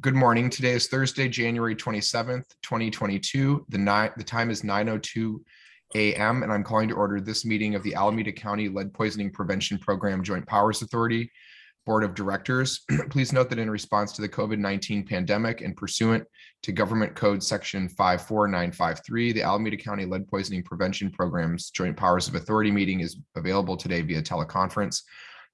Good morning. Today is Thursday, January 27th, 2022. The time is 9:02 a.m. and I'm calling to order this meeting of the Alameda County Lead Poisoning Prevention Program Joint Powers Authority Board of Directors. Please note that in response to the COVID-19 pandemic and pursuant to Government Code Section 54953, the Alameda County Lead Poisoning Prevention Program's Joint Powers of Authority meeting is available today via teleconference.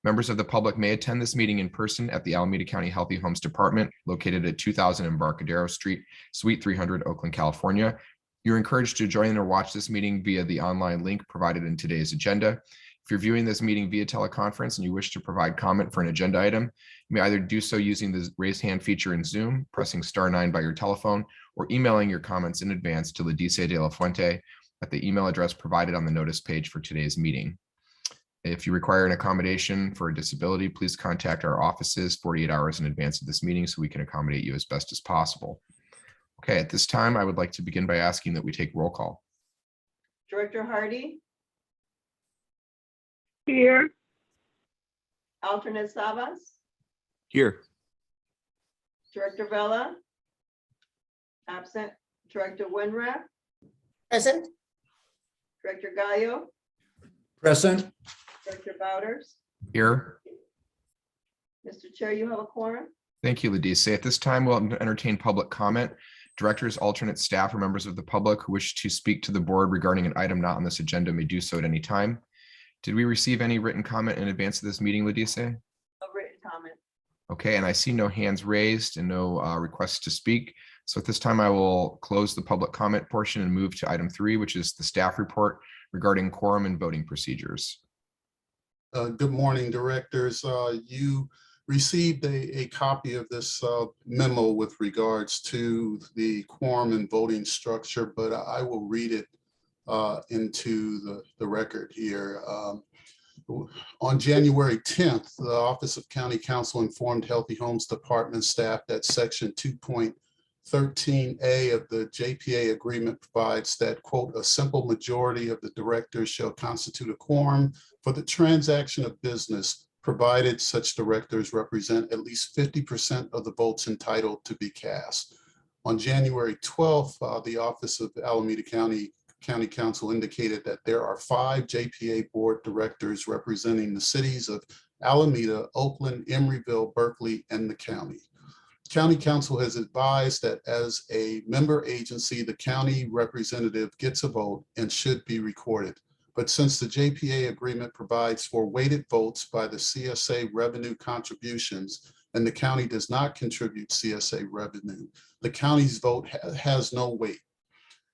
Members of the public may attend this meeting in person at the Alameda County Healthy Homes Department located at 2000 Embarcadero Street, Suite 300, Oakland, California. You're encouraged to join or watch this meeting via the online link provided in today's agenda. If you're viewing this meeting via teleconference and you wish to provide comment for an agenda item, you may either do so using the raise hand feature in Zoom, pressing *9 by your telephone, or emailing your comments in advance to Ladice de la Fuente at the email address provided on the notice page for today's meeting. If you require an accommodation for a disability, please contact our offices 48 hours in advance of this meeting so we can accommodate you as best as possible. Okay, at this time, I would like to begin by asking that we take roll call. Director Hardy? Here. Alternate Savas? Here. Director Vela? Absent. Director Winrath? Present. Director Gallo? Present. Director Bowders? Here. Mr. Chair, you have a quorum? Thank you, Ladice. At this time, we'll entertain public comment. Directors, alternate staff, or members of the public who wish to speak to the board regarding an item not on this agenda may do so at any time. Did we receive any written comment in advance of this meeting, Ladice? A written comment. Okay, and I see no hands raised and no requests to speak. So at this time, I will close the public comment portion and move to item 3, which is the staff report regarding quorum and voting procedures. Good morning, directors. You received a copy of this memo with regards to the quorum and voting structure, but I will read it into the record here. On January 10th, the Office of County Counsel informed Healthy Homes Department staff that Section 2.13A of the JPA agreement provides that, quote, a simple majority of the directors shall constitute a quorum for the transaction of business, provided such directors represent at least 50% of the votes entitled to be cast. On January 12th, the Office of Alameda County Counsel indicated that there are 5 JPA board directors representing the cities of Alameda, Oakland, Emeryville, Berkeley, and the county. County Counsel has advised that as a member agency, the county representative gets a vote and should be recorded. But since the JPA agreement provides for weighted votes by the CSA revenue contributions and the county does not contribute CSA revenue, the county's vote has no weight.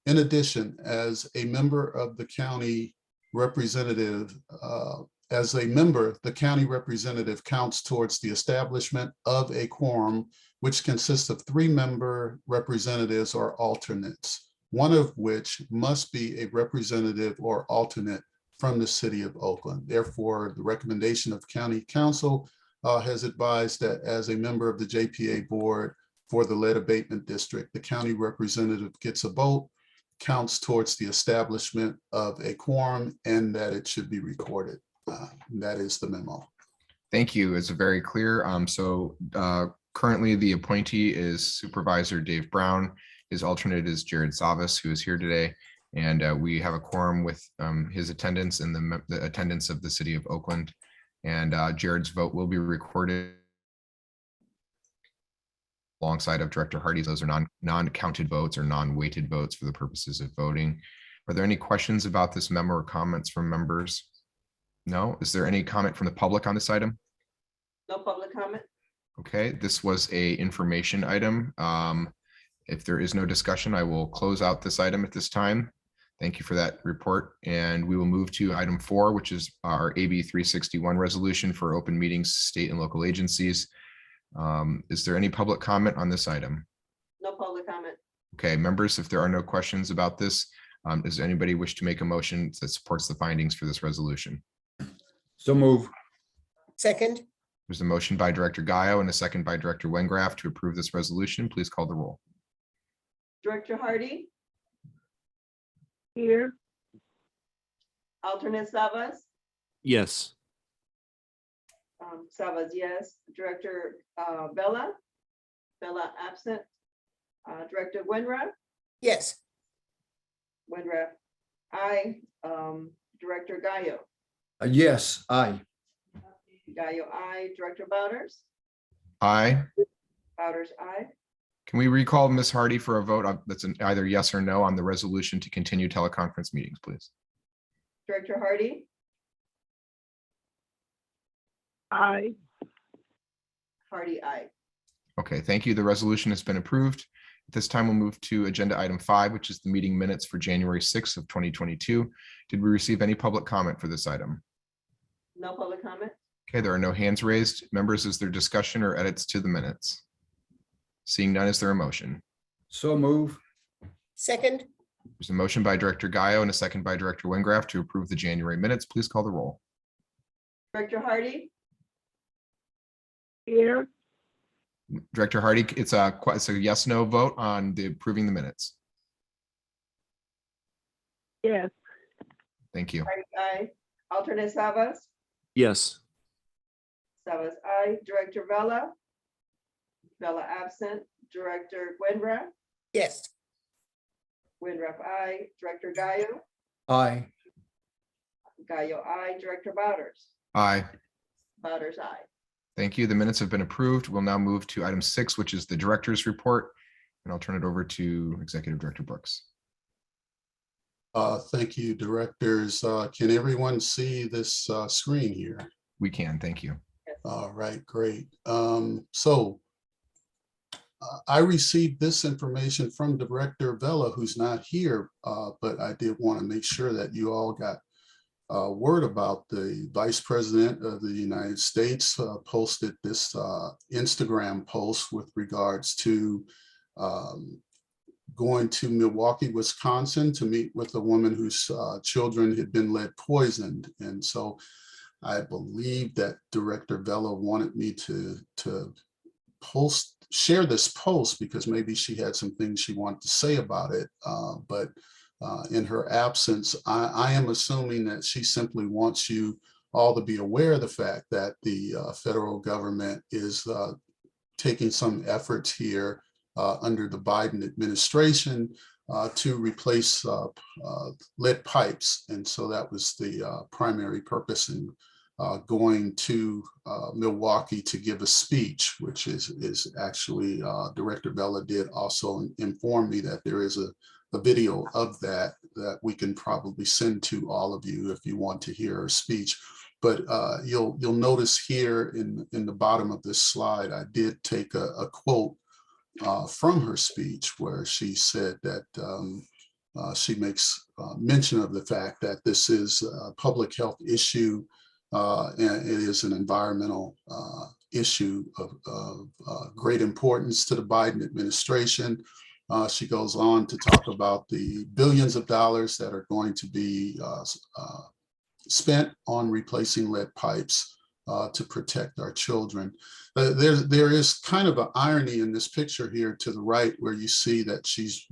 In addition, as a member of the county representative, the county representative counts towards the establishment of a quorum, which consists of 3 member representatives or alternates, one of which must be a representative or alternate from the city of Oakland. Therefore, the recommendation of County Counsel has advised that as a member of the JPA board for the lead abatement district, the county representative gets a vote, counts towards the establishment of a quorum, and that it should be recorded. That is the memo. Thank you. It's very clear. Currently the appointee is Supervisor Dave Brown. His alternate is Jared Savas, who is here today. And we have a quorum with his attendance and the attendance of the city of Oakland. And Jared's vote will be recorded alongside of Director Hardy's. Those are non-counted votes or non-weighted votes for the purposes of voting. Are there any questions about this memo or comments from members? No? Is there any comment from the public on this item? No public comment. Okay, this was a information item. If there is no discussion, I will close out this item at this time. Thank you for that report. And we will move to item 4, which is our AB 361 resolution for open meetings, state and local agencies. Is there any public comment on this item? No public comment. Okay, members, if there are no questions about this, does anybody wish to make a motion that supports the findings for this resolution? So move. Second. There's a motion by Director Gallo and a second by Director Wengraf to approve this resolution. Please call the roll. Director Hardy? Here. Alternate Savas? Yes. Savas, yes. Director Vela? Bella absent. Director Winruff, yes. Winruff, aye. Director Gallo, Yes, aye. Gallo, aye. Director Bouters, Aye. Bouters, aye. Can we recall Ms. Hardy for a vote that's either yes or no on the resolution to continue teleconference meetings, please? Director Hardy, aye. Hardy, aye. Okay, thank you. The resolution has been approved. At this time, we'll move to agenda item 5, which is the meeting minutes for January 6th of 2022. Did we receive any public comment for this item? No public comment. Okay, there are no hands raised. Members, is there discussion or edits to the minutes? Seeing none, is there a motion? So move. Second, There's a motion by Director Gaio and a second by Director Wingraf to approve the January minutes. Please call the roll. Director Hardy, Here, Director Hardy, it's a yes, no vote on the approving the minutes. yes. Thank you. Hardy, aye. Alternate Savas, Yes. Savas, aye. Director Vella, Vella absent. Director Winruff, yes. Winruff, aye. Director Gallo, Aye. Gallo, aye. Director Bouters, Aye. Bouters, aye. Thank you. The minutes have been approved. We'll now move to item 6, which is the director's report. And I'll turn it over to Executive Director Brooks. Thank you, directors. Can everyone see this screen here? We can, thank you. All right, great. I received this information from Director Vella, who's not here, but I did want to make sure that you all got word about the Vice President of the United States posted this Instagram post with regards to going to Milwaukee, Wisconsin to meet with a woman whose children had been lead poisoned. And so I believe that Director Vella wanted me to share this post because maybe she had some things she wanted to say about it. But in her absence, I am assuming that she simply wants you all to be aware of the fact that the federal government is taking some efforts here under the Biden administration to replace lead pipes. And so that was the primary purpose in going to Milwaukee to give a speech, which is actually Director Vella did also inform me that there is a video of that we can probably send to all of you if you want to hear her speech. But you'll notice here in the bottom of this slide, I did take a quote from her speech where she said that she makes mention of the fact that this is a public health issue and it is an environmental issue of great importance to the Biden administration. She goes on to talk about the billions of dollars that are going to be spent on replacing lead pipes to protect our children. There is kind of an irony in this picture here to the right where you see that she's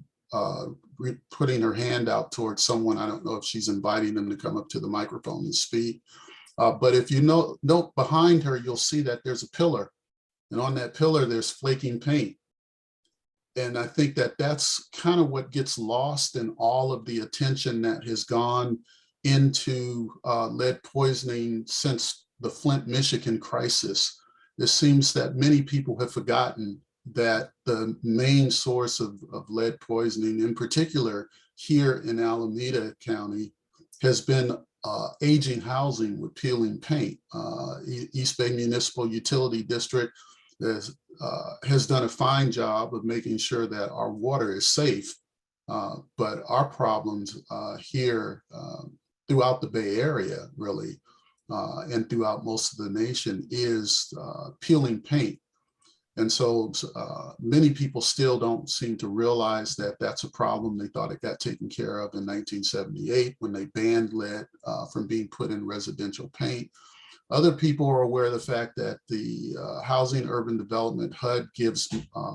putting her hand out towards someone. I don't know if she's inviting them to come up to the microphone and speak. But if you note behind her, you'll see that there's a pillar. And on that pillar, there's flaking paint. And I think that that's kind of what gets lost in all of the attention that has gone into lead poisoning since the Flint, Michigan crisis. It seems that many people have forgotten that the main source of lead poisoning, in particular here in Alameda County, has been aging housing with peeling paint. East Bay Municipal Utility District has done a fine job of making sure that our water is safe. But our problems here throughout the Bay Area, really, and throughout most of the nation is peeling paint. And so many people still don't seem to realize that that's a problem. They thought it got taken care of in 1978 when they banned lead from being put in residential paint. Other people are aware of the fact that the Housing Urban Development HUD gives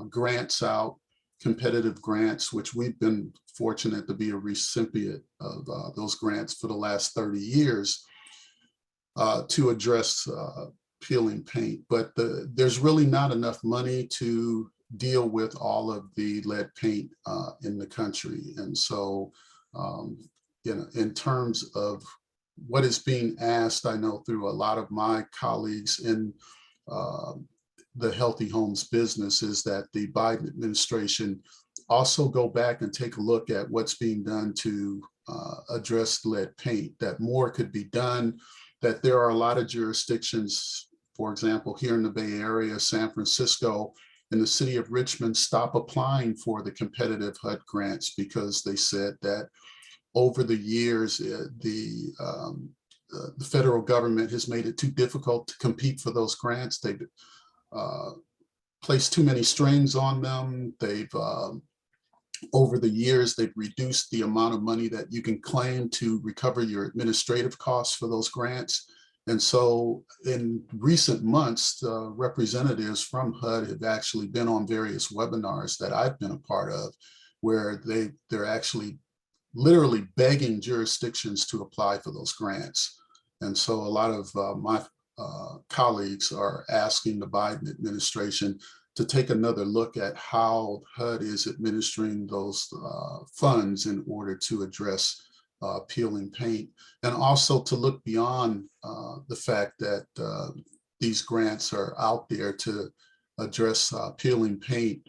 grants out, competitive grants, which we've been fortunate to be a recipient of those grants for the last 30 years to address peeling paint. But there's really not enough money to deal with all of the lead paint in the country. And so, in terms of what is being asked, I know through a lot of my colleagues in the Healthy Homes business is that the Biden administration also go back and take a look at what's being done to address lead paint, that more could be done, that there are a lot of jurisdictions, for example, here in the Bay Area, San Francisco, and the city of Richmond stop applying for the competitive HUD grants because they said that over the years, the federal government has made it too difficult to compete for those grants. They've placed too many strings on them. They've over the years, they've reduced the amount of money that you can claim to recover your administrative costs for those grants. And so in recent months, representatives from HUD have actually been on various webinars that I've been a part of, where they're actually literally begging jurisdictions to apply for those grants. And so a lot of my colleagues are asking the Biden administration to take another look at how HUD is administering those funds in order to address peeling paint, and also to look beyond the fact that these grants are out there to address peeling paint,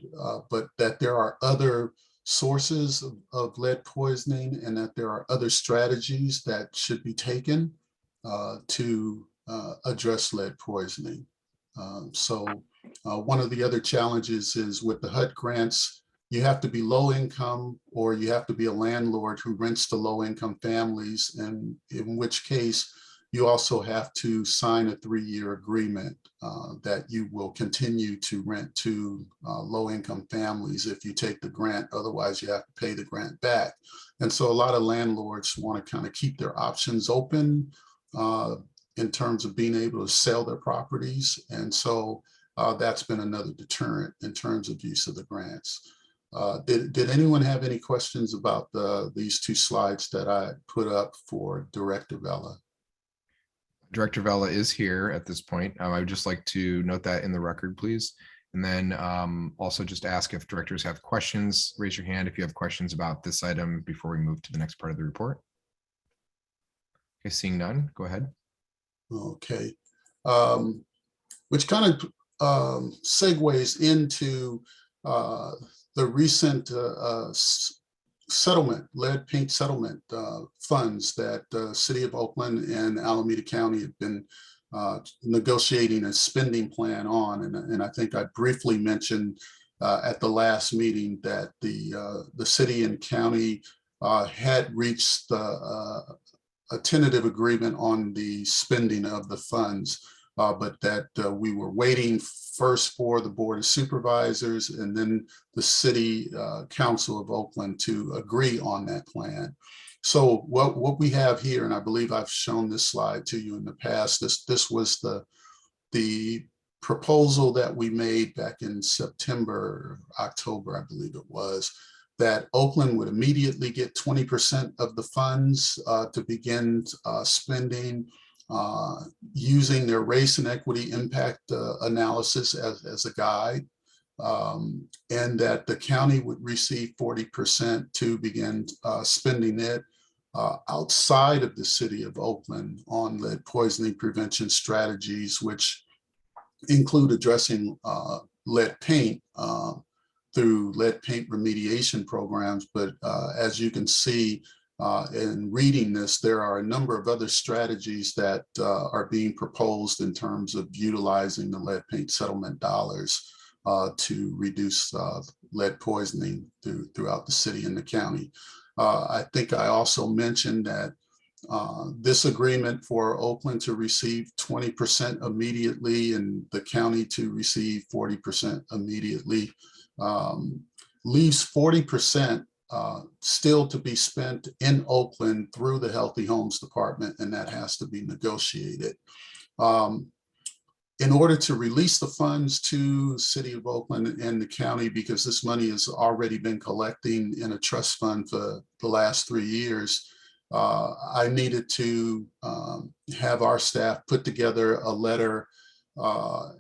but that there are other sources of lead poisoning and that there are other strategies that should be taken to address lead poisoning. One of the other challenges is with the HUD grants, you have to be low income or you have to be a landlord who rents to low income families, and in which case you also have to sign a 3-year agreement that you will continue to rent to low income families if you take the grant. Otherwise, you have to pay the grant back. And so a lot of landlords want to kind of keep their options open in terms of being able to sell their properties. And so that's been another deterrent in terms of use of the grants. Did anyone have any questions about these 2 slides that I put up for Director Vela? Director Vela is here at this point. I would just like to note that in the record, please. And then also just ask if directors have questions, raise your hand if you have questions about this item before we move to the next part of the report. Okay, seeing none, go ahead. Okay. Which kind of segues into the recent settlement, lead paint settlement funds that the City of Oakland and Alameda County have been negotiating a spending plan on. And I think I briefly mentioned at the last meeting that the city and county had reached a tentative agreement on the spending of the funds, but that we were waiting first for the Board of Supervisors and then the City Council of Oakland to agree on that plan. So what we have here, and I believe I've shown this slide to you in the past, this was the proposal that we made back in September, October, I believe it was, that Oakland would immediately get 20% of the funds to begin spending using their race and equity impact analysis as a guide, and that the county would receive 40% to begin spending it outside of the city of Oakland on lead poisoning prevention strategies, which include addressing lead paint through lead paint remediation programs. But as you can see in reading this, there are a number of other strategies that are being proposed in terms of utilizing the lead paint settlement dollars to reduce lead poisoning throughout the city and the county. I think I also mentioned that this agreement for Oakland to receive 20% immediately and the county to receive 40% immediately leaves 40% still to be spent in Oakland through the Healthy Homes Department, and that has to be negotiated. In order to release the funds to the City of Oakland and the county, because this money has already been collecting in a trust fund for the last 3 years, I needed to have our staff put together a letter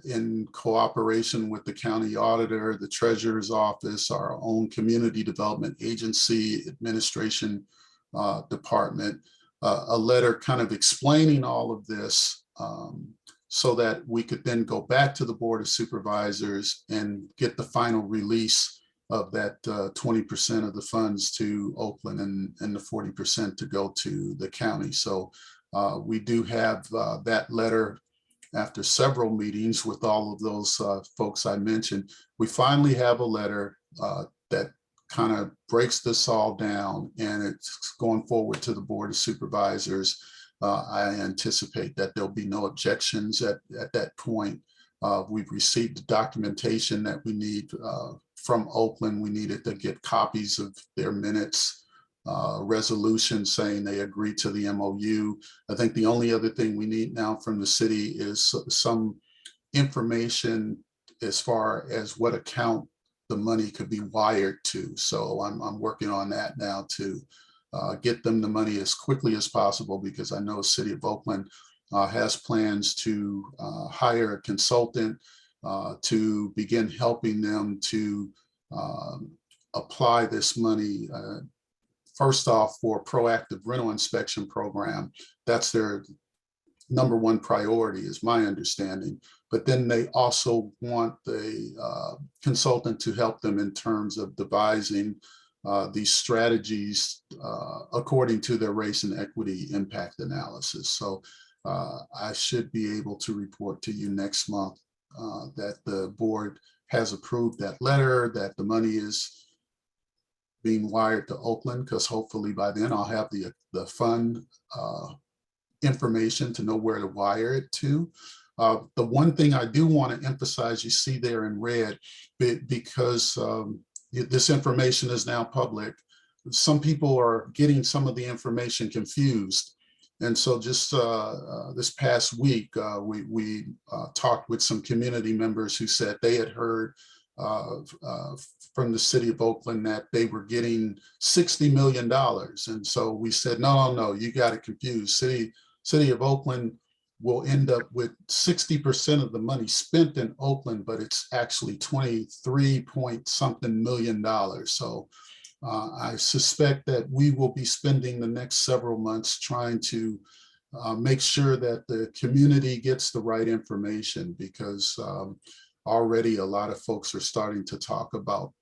in cooperation with the county auditor, the treasurer's office, our own community development agency, administration department, a letter kind of explaining all of this so that we could then go back to the Board of Supervisors and get the final release of that 20% of the funds to Oakland and the 40% to go to the county. So we do have that letter after several meetings with all of those folks I mentioned. We finally have a letter that kind of breaks this all down, and it's going forward to the Board of Supervisors. I anticipate that there'll be no objections at that point. We've received the documentation that we need from Oakland. We needed to get copies of their minutes, resolution saying they agree to the MOU. I think the only other thing we need now from the city is some information as far as what account the money could be wired to. So I'm working on that now to get them the money as quickly as possible, because I know the city of Oakland has plans to hire a consultant to begin helping them to apply this money. First off, for proactive rental inspection program. That's their number one priority, is my understanding. But then they also want the consultant to help them in terms of devising these strategies according to their race and equity impact analysis. So I should be able to report to you next month that the board has approved that letter, that the money is being wired to Oakland, because hopefully by then I'll have the fund information to know where to wire it to. The one thing I do want to emphasize, you see there in red, because this information is now public, some people are getting some of the information confused. And so just this past week, we talked with some community members who said they had heard from the city of Oakland that they were getting $60 million. And so we said, no, you got it confused. City of Oakland will end up with 60% of the money spent in Oakland, but it's actually 23 point something million dollars. So I suspect that we will be spending the next several months trying to make sure that the community gets the right information, because already a lot of folks are starting to talk about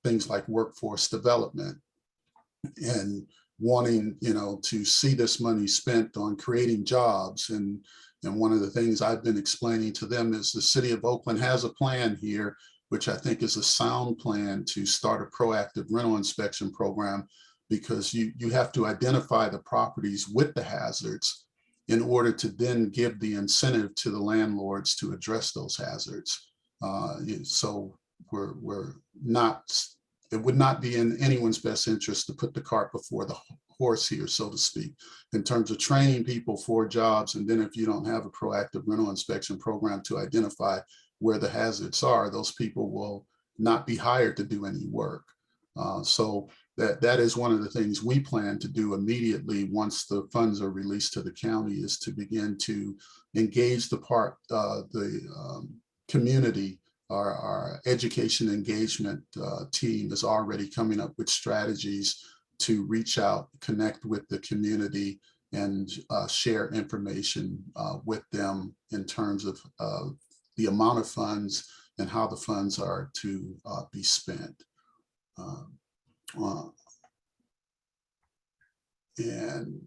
things like workforce development and wanting, to see this money spent on creating jobs. And one of the things I've been explaining to them is the city of Oakland has a plan here, which I think is a sound plan, to start a proactive rental inspection program, because you have to identify the properties with the hazards in order to then give the incentive to the landlords to address those hazards. So we're not, it would not be in anyone's best interest to put the cart before the horse here, so to speak, in terms of training people for jobs. And then if you don't have a proactive rental inspection program to identify where the hazards are, those people will not be hired to do any work. So that is one of the things we plan to do immediately once the funds are released to the county, is to begin to engage the community. Our education engagement team is already coming up with strategies to reach out, connect with the community, and share information with them in terms of the amount of funds and how the funds are to be spent. And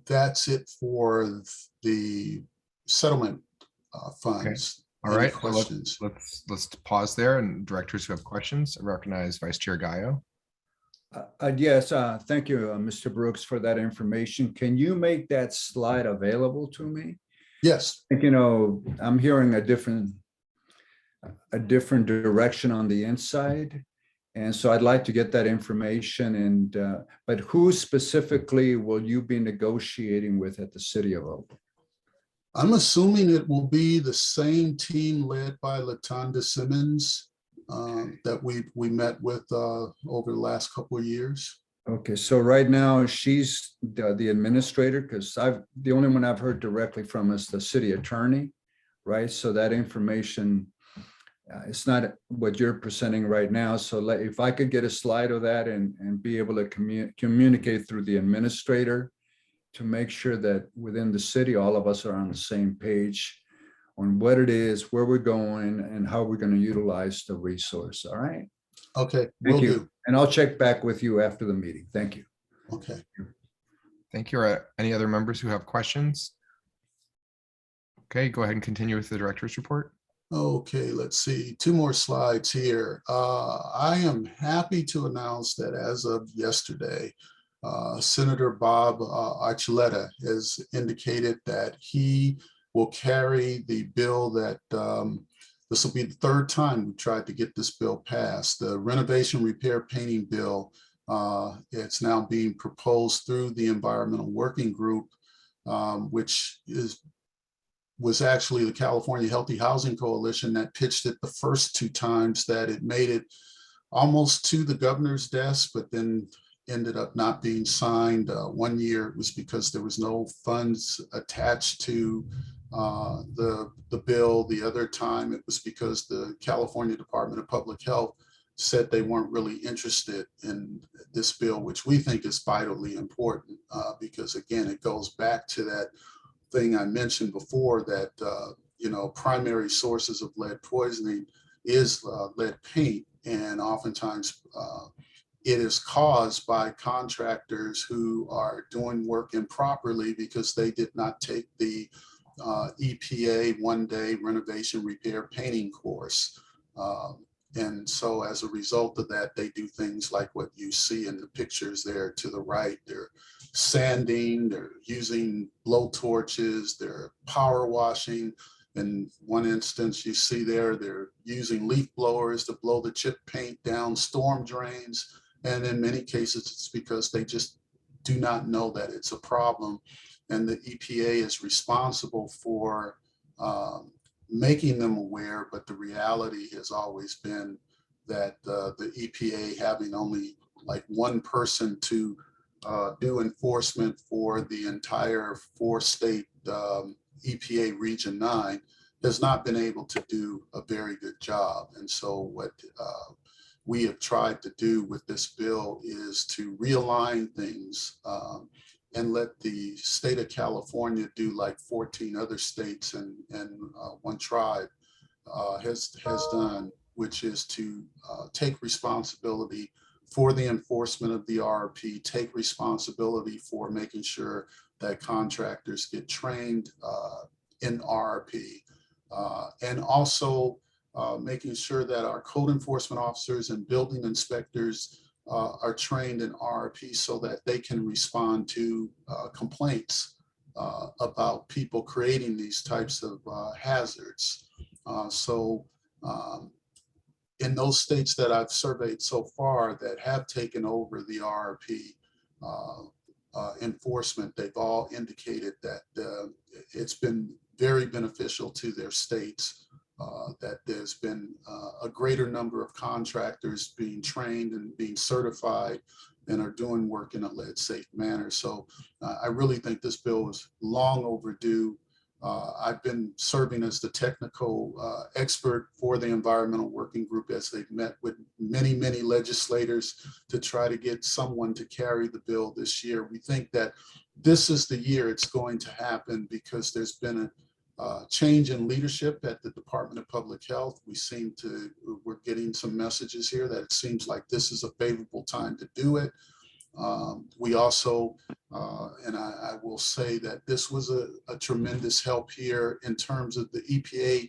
that's it for the settlement funds. All Any right, questions? let's pause there, and directors who have questions, I recognize Vice Chair Gaio. Yes, thank you, Mr. Brooks, for that information. Can you make that slide available to me? Yes. I'm hearing a different direction on the inside. And so I'd like to get that information. And but who specifically will you be negotiating with at the city of Oakland? I'm assuming it will be the same team led by Latanda Simmons that we met with over the last couple of years. Okay, so right now she's the administrator, because the only one I've heard directly from is the city attorney. right? So that information, it's not what you're presenting right now. So if I could get a slide of that and be able to communicate through the administrator to make sure that within the city, all of us are on the same page on what it is, where we're going, and how we're going to utilize the resource. All right. Okay, will Thank you. do. And I'll check back with you after the meeting. Thank you. Okay. Thank you. Any other members who have questions? Okay, go ahead and continue with the director's report. Okay, let's see, 2 more slides here. I am happy to announce that as of yesterday, Senator Bob Archuleta has indicated that he will carry the bill that this will be the 3rd time we tried to get this bill passed. The renovation, repair, painting bill, it's now being proposed through the Environmental Working Group, which was actually the California Healthy Housing Coalition that pitched it the first 2 times that it made it almost to the governor's desk, but then ended up not being signed. 1 year it was because there was no funds attached to the bill. The other time it was because the California Department of Public Health said they weren't really interested in this bill, which we think is vitally important because again, it goes back to that thing I mentioned before that, primary sources of lead poisoning is lead paint. And oftentimes it is caused by contractors who are doing work improperly because they did not take the EPA 1-day renovation, repair, painting course. And so as a result of that, they do things like what you see in the pictures there to the right. They're sanding, they're using blow torches, they're power washing. In one instance you see there, they're using leaf blowers to blow the chip paint down storm drains. And in many cases, it's because they just do not know that it's a problem. And the EPA is responsible for making them aware, but the reality has always been that the EPA having only like 1 person to do enforcement for the entire 4-state EPA Region 9 has not been able to do a very good job. And so what we have tried to do with this bill is to realign things and let the state of California do like 14 other states and 1 tribe has done, which is to take responsibility for the enforcement of the RRP, take responsibility for making sure that contractors get trained in RRP, and also making sure that our code enforcement officers and building inspectors are trained in RRP so that they can respond to complaints about people creating these types of hazards. In those states that I've surveyed so far that have taken over the RRP enforcement, they've all indicated that it's been very beneficial to their states, that there's been a greater number of contractors being trained and being certified and are doing work in a lead safe manner. So I really think this bill is long overdue. I've been serving as the technical expert for the Environmental Working Group as they've met with many, many legislators to try to get someone to carry the bill this year. We think that this is the year it's going to happen because there's been a change in leadership at the Department of Public Health. We're getting some messages here that it seems like this is a favorable time to do it. We also, and I will say that this was a tremendous help here in terms of the EPA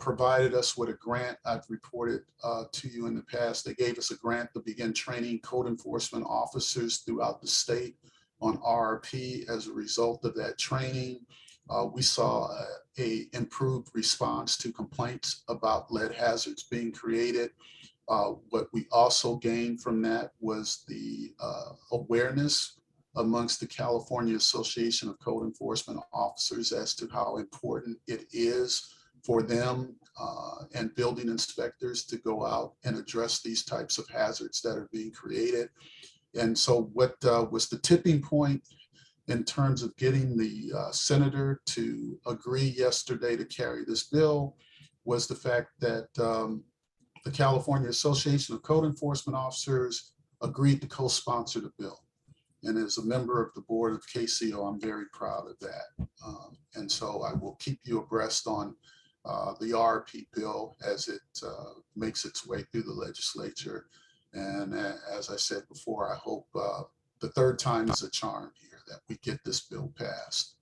provided us with a grant. I've reported to you in the past. They gave us a grant to begin training code enforcement officers throughout the state on RRP. As a result of that training, we saw a improved response to complaints about lead hazards being created. What we also gained from that was the awareness amongst the California Association of Code Enforcement Officers as to how important it is for them and building inspectors to go out and address these types of hazards that are being created. And so what was the tipping point in terms of getting the senator to agree yesterday to carry this bill was the fact that the California Association of Code Enforcement Officers agreed to co-sponsor the bill. And as a member of the board of KCO, I'm very proud of that. And so I will keep you abreast on the RP bill as it makes its way through the legislature. And as I said before, I hope the third time is a charm here that we get this bill passed.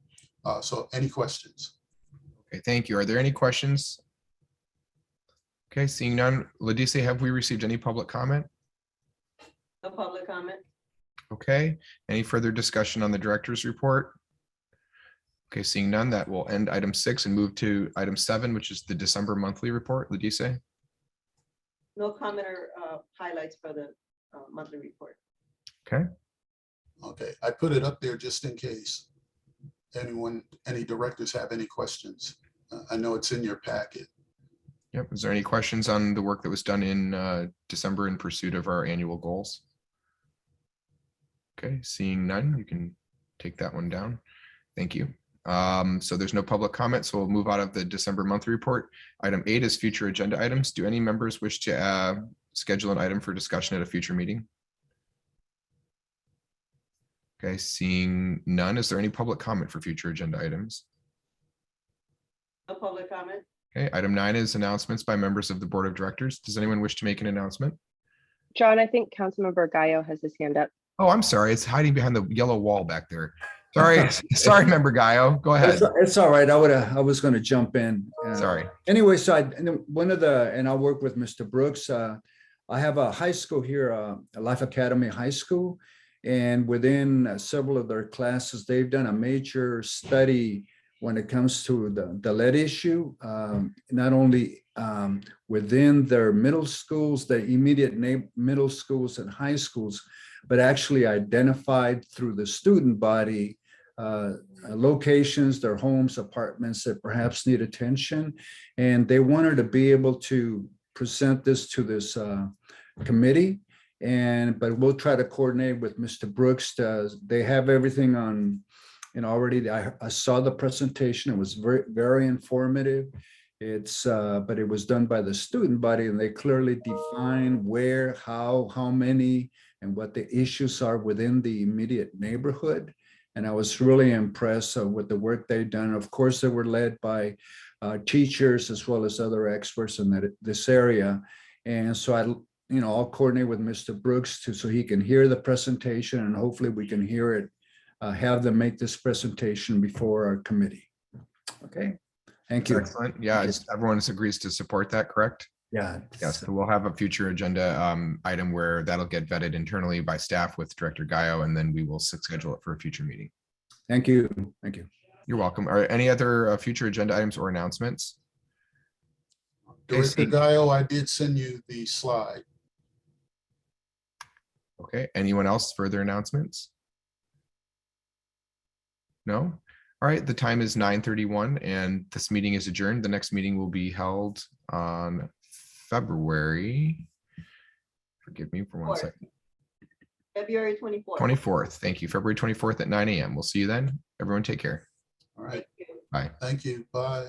So any questions? Okay, thank you. Are there any questions? Okay, seeing none. Ladise, have we received any public comment? No public comment. Okay, any further discussion on the director's report? Okay, seeing none, that will end item 6 and move to item 7, which is the December monthly report. Ladise? No comment or highlights for the monthly report. Okay, Okay, I put it up there just in case any directors have any questions. I know it's in your packet. yep. Is there any questions on the work that was done in December in pursuit of our annual goals? Okay, seeing none, you can take that one down. Thank you. So there's no public comment, so we'll move out of the December monthly report. Item 8 is future agenda items. Do any members wish to schedule an item for discussion at a future meeting? Okay, seeing none, is there any public comment for future agenda items? No public comment. Okay, item 9 is announcements by members of the board of directors. Does anyone wish to make an announcement? John, I think Councilmember Gallo has his hand up. Oh, I'm sorry. It's hiding behind the yellow wall back there. Sorry, sorry, member Gallo. Go ahead. It's all right. I was going to jump in. Sorry. Anyway, so I work with Mr. Brooks. I have a high school here, Life Academy High School. And within several of their classes, they've done a major study when it comes to the lead issue, not only within their middle schools, the immediate middle schools and high schools, but actually identified through the student body locations, their homes, apartments that perhaps need attention. And they wanted to be able to present this to this committee. But we'll try to coordinate with Mr. Brooks. They have everything on, already. I saw the presentation. It was very, very informative. But it was done by the student body, and they clearly define where, how many, and what the issues are within the immediate neighborhood. And I was really impressed with the work they've done. Of course, they were led by teachers as well as other experts in this area. And so I'll coordinate with Mr. Brooks so he can hear the presentation, and hopefully we can hear it, have them make this presentation before our committee. Okay, thank you. Excellent. Yeah, everyone agrees to support that, correct? Yeah. Yes, so we'll have a future agenda item where that'll get vetted internally by staff with Director Gallo, and then we will schedule it for a future meeting. Thank you. Thank you. You're welcome. Are any other future agenda items or announcements? Director Gallo, I did send you the slide. Okay, anyone else further announcements? No? All right, the time is 9:31 and this meeting is adjourned. The next meeting will be held on February. Forgive me for 1 second. February 24th. 24th. Thank you. February 24th at 9 a.m. We'll see you then. Everyone take care. All right. Thank you. Bye. Thank you. Bye.